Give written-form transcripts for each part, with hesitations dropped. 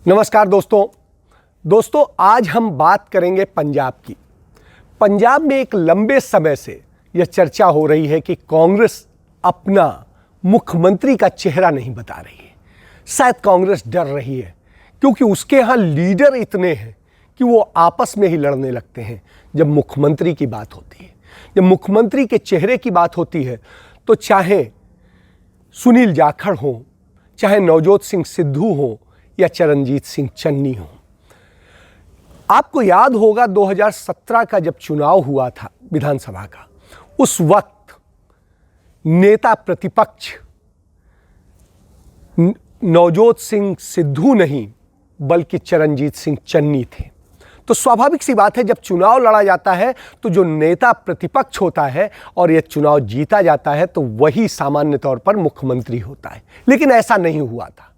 नमस्कार दोस्तों आज हम बात करेंगे पंजाब की। पंजाब में एक लंबे समय से यह चर्चा हो रही है कि कांग्रेस अपना मुख्यमंत्री का चेहरा नहीं बता रही है। शायद कांग्रेस डर रही है क्योंकि उसके यहाँ लीडर इतने हैं कि वो आपस में ही लड़ने लगते हैं जब मुख्यमंत्री की बात होती है। जब मुख्यमंत्री के चेहरे की बात होती है तो चाहे सुनील जाखड़ हो, चाहे नवजोत सिंह सिद्धू हो या चरणजीत सिंह चन्नी हो। आपको याद होगा 2017 का जब चुनाव हुआ था विधानसभा का, उस वक्त नेता प्रतिपक्ष नवजोत सिंह सिद्धू नहीं बल्कि चरणजीत सिंह चन्नी थे। तो स्वाभाविक सी बात है, जब चुनाव लड़ा जाता है तो जो नेता प्रतिपक्ष होता है और यह चुनाव जीता जाता है तो वही सामान्य तौर पर मुख्यमंत्री होता है। लेकिन ऐसा नहीं हुआ था।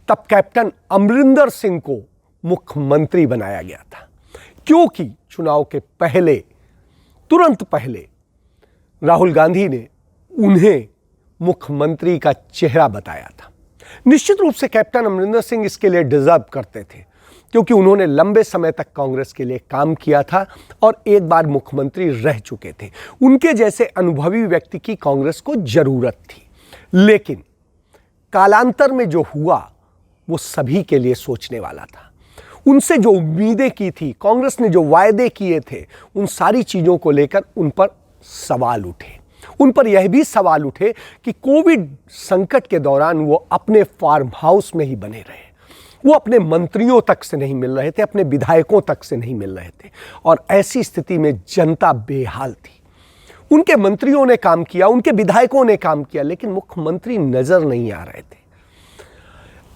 तब कैप्टन अमरिंदर सिंह को मुख्यमंत्री बनाया गया था क्योंकि चुनाव के तुरंत पहले राहुल गांधी ने उन्हें मुख्यमंत्री का चेहरा बताया था। निश्चित रूप से कैप्टन अमरिंदर सिंह इसके लिए डिजर्व करते थे क्योंकि उन्होंने लंबे समय तक कांग्रेस के लिए काम किया था और एक बार मुख्यमंत्री रह चुके थे। उनके जैसे अनुभवी व्यक्ति की कांग्रेस को जरूरत थी। लेकिन कालांतर में जो हुआ वो सभी के लिए सोचने वाला था। उनसे जो उम्मीदें की थी, कांग्रेस ने जो वायदे किए थे, उन सारी चीजों को लेकर उन पर सवाल उठे। उन पर यह भी सवाल उठे कि कोविड संकट के दौरान वो अपने फार्म हाउस में ही बने रहे। वो अपने मंत्रियों तक से नहीं मिल रहे थे, अपने विधायकों तक से नहीं मिल रहे थे और ऐसी स्थिति में जनता बेहाल थी। उनके मंत्रियों ने काम किया, उनके विधायकों ने काम किया, लेकिन मुख्यमंत्री नजर नहीं आ रहे थे।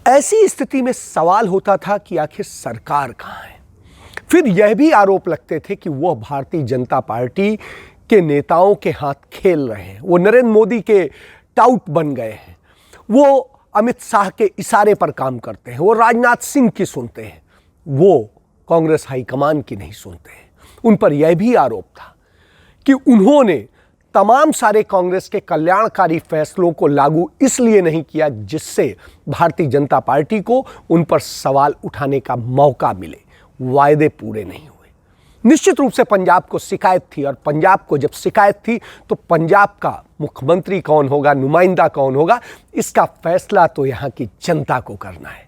ऐसी स्थिति में सवाल होता था कि आखिर सरकार कहाँ है। फिर यह भी आरोप लगते थे कि वह भारतीय जनता पार्टी के नेताओं के हाथ खेल रहे हैं, वो नरेंद्र मोदी के टाउट बन गए हैं, वो अमित शाह के इशारे पर काम करते हैं, वो राजनाथ सिंह की सुनते हैं, वो कांग्रेस हाईकमान की नहीं सुनते हैं। उन पर यह भी आरोप था कि उन्होंने तमाम सारे कांग्रेस के कल्याणकारी फैसलों को लागू इसलिए नहीं किया जिससे भारतीय जनता पार्टी को उन पर सवाल उठाने का मौका मिले। वायदे पूरे नहीं हुए। निश्चित रूप से पंजाब को शिकायत थी और पंजाब को जब शिकायत थी तो पंजाब का मुख्यमंत्री कौन होगा, नुमाइंदा कौन होगा, इसका फैसला तो यहाँ की जनता को करना है।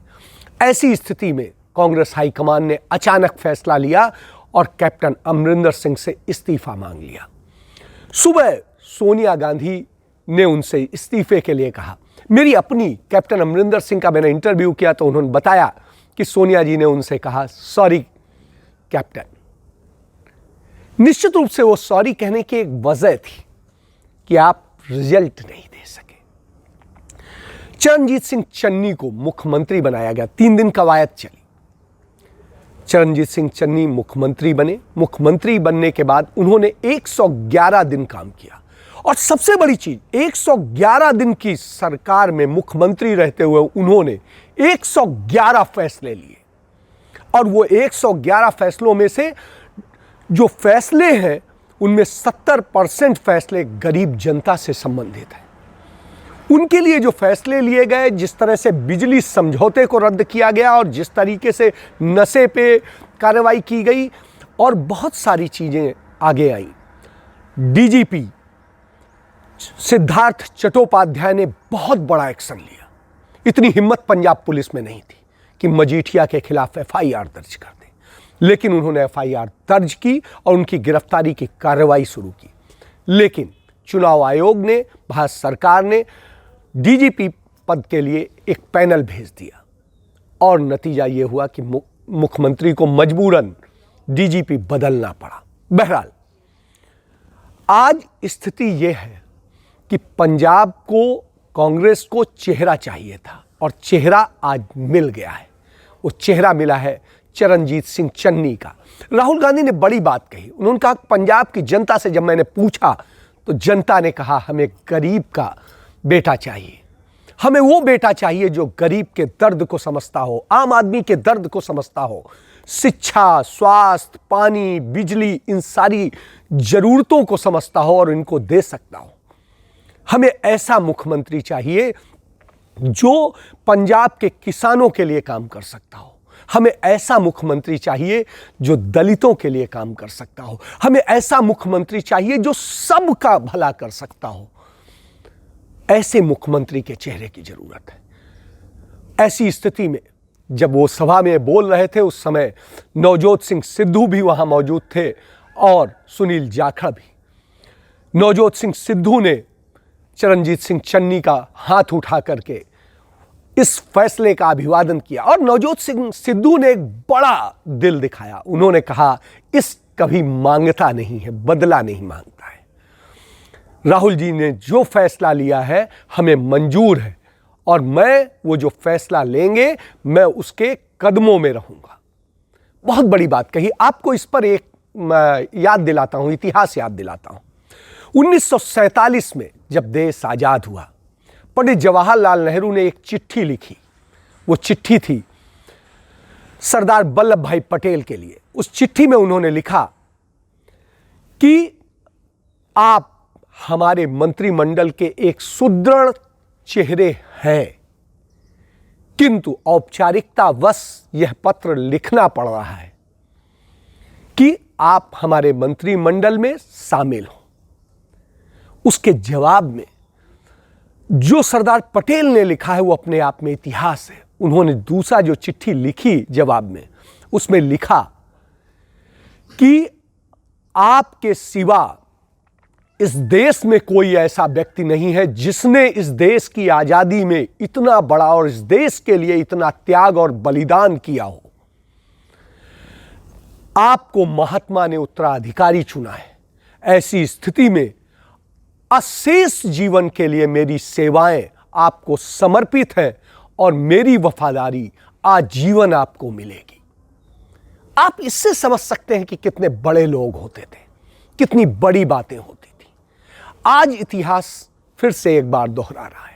ऐसी स्थिति में कांग्रेस हाईकमान ने अचानक फैसला लिया और कैप्टन अमरिंदर सिंह से इस्तीफा मांग लिया। सुबह सोनिया गांधी ने उनसे इस्तीफे के लिए कहा। मेरी अपनी कैप्टन अमरिंदर सिंह का मैंने इंटरव्यू किया तो उन्होंने बताया कि सोनिया जी ने उनसे कहा, सॉरी कैप्टन। निश्चित रूप से वो सॉरी कहने की एक वजह थी कि आप रिजल्ट नहीं दे सके। चरणजीत सिंह चन्नी को मुख्यमंत्री बनाया गया। 3 दिन कवायद चली। चरणजीत सिंह चन्नी मुख्यमंत्री बने। मुख्यमंत्री बनने के बाद उन्होंने 111 दिन काम किया और सबसे बड़ी चीज, 111 दिन की सरकार में मुख्यमंत्री रहते हुए उन्होंने 111 फैसले लिए और वो 111 फैसलों में से जो फैसले हैं उनमें 70% फैसले गरीब जनता से संबंधित हैं। उनके लिए जो फैसले लिए गए, जिस तरह से बिजली समझौते को रद्द किया गया और जिस तरीके से नशे पे कार्रवाई की गई और बहुत सारी चीजें आगे आई। डीजीपी सिद्धार्थ चट्टोपाध्याय ने बहुत बड़ा एक्शन लिया। इतनी हिम्मत पंजाब पुलिस में नहीं थी कि मजीठिया के खिलाफ एफआईआर दर्ज कर दे, लेकिन उन्होंने एफआईआर दर्ज की और उनकी गिरफ्तारी की कार्रवाई शुरू की। लेकिन चुनाव आयोग ने, भारत सरकार ने डीजीपी पद के लिए एक पैनल भेज दिया और नतीजा यह हुआ कि मुख्यमंत्री को मजबूरन डीजीपी बदलना पड़ा। बहरहाल आज स्थिति यह है कि पंजाब को, कांग्रेस को चेहरा चाहिए था और चेहरा आज मिल गया है। वो चेहरा मिला है चरणजीत सिंह चन्नी का। राहुल गांधी ने बड़ी बात कही। उन्होंने कहा पंजाब की जनता से जब मैंने पूछा तो जनता ने कहा हमें गरीब का बेटा चाहिए, हमें वो बेटा चाहिए जो गरीब के दर्द को समझता हो, आम आदमी के दर्द को समझता हो, शिक्षा, स्वास्थ्य, पानी, बिजली, इन सारी जरूरतों को समझता हो और इनको दे सकता हो। हमें ऐसा मुख्यमंत्री चाहिए जो पंजाब के किसानों के लिए काम कर सकता हो, हमें ऐसा मुख्यमंत्री चाहिए जो दलितों के लिए काम कर सकता हो। हमें ऐसा मुख्यमंत्री चाहिए जो सबका भला कर सकता हो। ऐसे मुख्यमंत्री के चेहरे की जरूरत है। ऐसी स्थिति में जब वो सभा में बोल रहे थे, उस समय नवजोत सिंह सिद्धू भी वहां मौजूद थे और सुनील जाखड़ भी। नवजोत सिंह सिद्धू ने चरणजीत सिंह चन्नी का हाथ उठा करके इस फैसले का अभिवादन किया और नवजोत सिंह सिद्धू ने एक बड़ा दिल दिखाया। उन्होंने कहा, इस कभी मांगता नहीं है, बदला नहीं मांगता है। राहुल जी ने जो फैसला लिया है हमें मंजूर है और मैं वो जो फैसला लेंगे मैं उसके कदमों में रहूंगा। बहुत बड़ी बात कही। आपको इस पर एक याद दिलाता हूं, इतिहास याद दिलाता हूं। 1947 में जब देश आजाद हुआ, पंडित जवाहरलाल नेहरू ने एक चिट्ठी लिखी। वो चिट्ठी थी सरदार वल्लभ भाई पटेल के लिए। उस चिट्ठी में उन्होंने लिखा कि आप हमारे मंत्रिमंडल के एक सुदृढ़ चेहरे हैं, किंतु औपचारिकतावश यह पत्र लिखना पड़ रहा है कि आप हमारे मंत्रिमंडल में शामिल हो। उसके जवाब में जो सरदार पटेल ने लिखा है वो अपने आप में इतिहास है। उन्होंने दूसरा जो चिट्ठी लिखी जवाब में, उसमें लिखा कि आपके सिवा इस देश में कोई ऐसा व्यक्ति नहीं है जिसने इस देश की आजादी में इतना बड़ा और इस देश के लिए इतना त्याग और बलिदान किया हो। आपको महात्मा ने उत्तराधिकारी चुना है। ऐसी स्थिति में अशेष जीवन के लिए मेरी सेवाएं आपको समर्पित हैं और मेरी वफादारी आजीवन आपको मिलेगी। आप इससे समझ सकते हैं कि कितने बड़े लोग होते थे, कितनी बड़ी बातें होती थी। आज इतिहास फिर से एक बार दोहरा रहा है।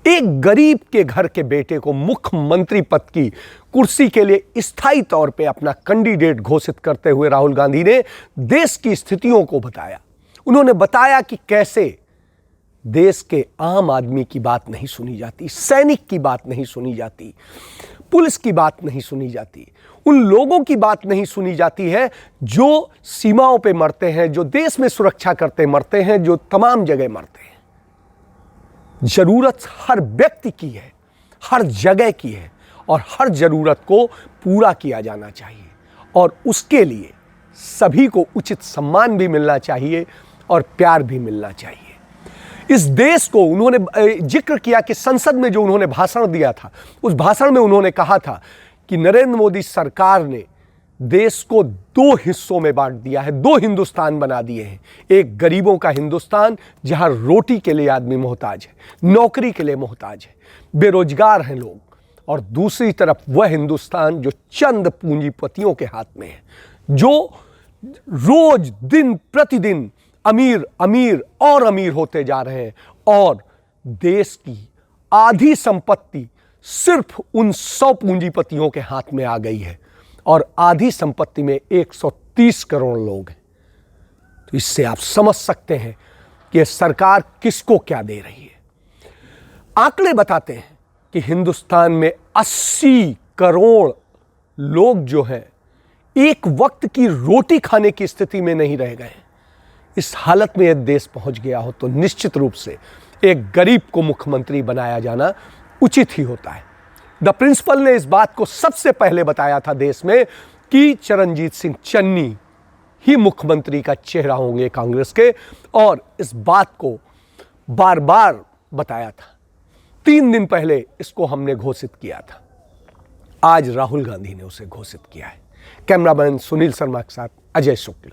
एक गरीब के घर के बेटे को मुख्यमंत्री पद की कुर्सी के लिए स्थायी तौर पे अपना कैंडिडेट घोषित करते हुए राहुल गांधी ने देश की स्थितियों को बताया। उन्होंने बताया कि कैसे देश के आम आदमी की बात नहीं सुनी जाती, सैनिक की बात नहीं सुनी जाती, पुलिस की बात नहीं सुनी जाती, उन लोगों की बात नहीं सुनी जाती है जो सीमाओं पे मरते हैं, जो देश में सुरक्षा करते मरते हैं, जो तमाम जगह मरते हैं। जरूरत हर व्यक्ति की है, हर जगह की है और हर जरूरत को पूरा किया जाना चाहिए और उसके लिए सभी को उचित सम्मान भी मिलना चाहिए और प्यार भी मिलना चाहिए। इस देश को उन्होंने जिक्र किया कि संसद में जो उन्होंने भाषण दिया था, उस भाषण में उन्होंने कहा था कि नरेंद्र मोदी सरकार ने देश को दो हिस्सों में बांट दिया है, दो हिंदुस्तान बना दिए हैं। एक गरीबों का हिंदुस्तान जहां रोटी के लिए आदमी मोहताज है, नौकरी के लिए मोहताज है, बेरोजगार हैं लोग, और दूसरी तरफ वह हिंदुस्तान जो चंद पूंजीपतियों के हाथ में है, जो रोज दिन प्रतिदिन अमीर अमीर और अमीर होते जा रहे हैं और देश की आधी संपत्ति सिर्फ उन 100 पूंजीपतियों के हाथ में आ गई है और आधी संपत्ति में 130 करोड़ लोग हैं। तो इससे आप समझ सकते हैं कि यह सरकार किसको क्या दे रही है। आंकड़े बताते हैं कि हिंदुस्तान में 80 करोड़ लोग जो हैं एक वक्त की रोटी खाने की स्थिति में नहीं रह गए। इस हालत में यदि देश पहुंच गया हो तो निश्चित रूप से एक गरीब को मुख्यमंत्री बनाया जाना उचित ही होता है। द प्रिंसिपल ने इस बात को सबसे पहले बताया था देश में कि चरणजीत सिंह चन्नी ही मुख्यमंत्री का चेहरा होंगे कांग्रेस के, और इस बात को बार बार बताया था। 3 दिन पहले इसको हमने घोषित किया था, आज राहुल गांधी ने उसे घोषित किया है। कैमरामैन सुनील शर्मा के साथ अजय शुक्ल।